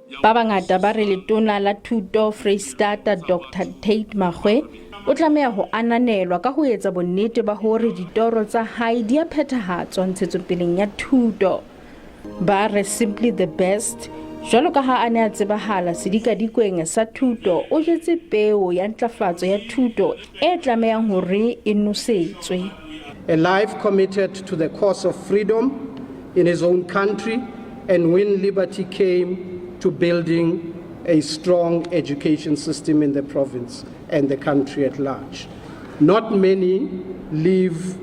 Ba bangata ba re letona la thuto Freistata Dr. Tate Makgoe o tlameha ho ananelwa ka ho etsa bonnete ba hore ditoro tsa hae di a phethahatswa ntshetsopeleng ya thuto. Ba re simply the best. Jwalo ka ha a ne a tsebahala sedikadikweng sa thuto, o jetse peo ya ntlafatso ya thuto e tlamehang hore e nosetswe. A life committed to the cause of freedom in his own country, and when liberty came to building a strong education system in the province and the country at large. Not many leave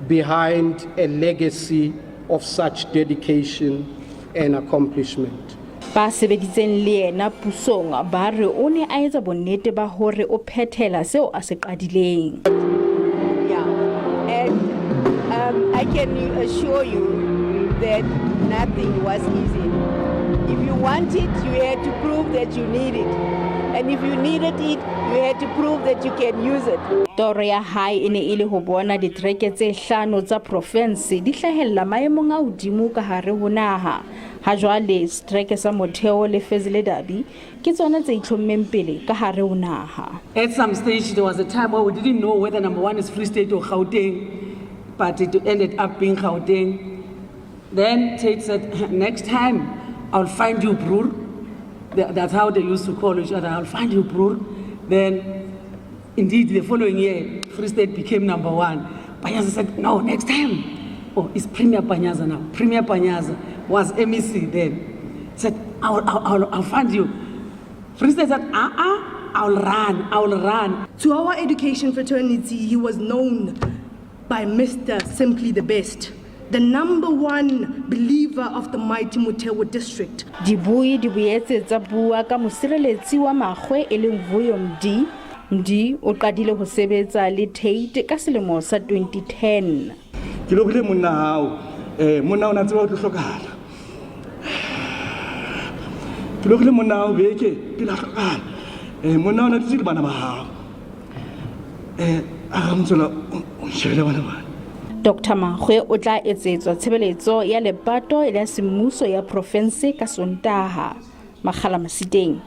behind a legacy of such dedication and accomplishment. Ba sebeditseng le yena pusong ba re o ne a etsa bonnete ba hore o phethela seo a se qadileng. I can assure you that nothing was easy. If you want it, you had to prove that you need it. And if you needed it, you had to prove that you can use it. Toro ya hae e ne e le ho bona ditereke tse 5 tsa province di hlahella maemong a hodimo ka hare ho naha. Ha jwale strike sa motheo le fezile dabi ke tsona tse itlhommeng pele ka hare ho naha. At some stage there was a time where we didn't know whether number 1 is Free State or Gauteng, but it ended up being Gauteng. Then Tate said, next time I'll find you, Broer. That's how they used to call each other. I'll find you, Broer. Then, indeed, the following year, Free State became number 1. Panyaza said, no, next time. Oh, it's Premier Panyaza now. Premier Panyaza was MEC then. Said, I'll find you. Free State said, I'll run. To our education fraternity, he was known by Mr. Simply the Best, the number 1 believer of the mighty Motheo district. Dibui di boetse tsa bua ka mosireletsi wa Makgoe e leng Vuyo Mdi. Mdi o qadile ho sebetsa le Tate ka selemo sa 2010. Ke lokile monna hao monna ona tseba o tlo hlokahala. Ke lokile monna hao beke pila hlokahala. Monna ona tsile bana ba hao. A mtsola o shebele bana ba. Dr. Makgoe o tla etsetswa tshebeletso ya lepato ya semmuso ya province ka Sontaha. Makgala Masiteng,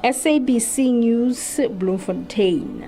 SABC News, Bloemfontein.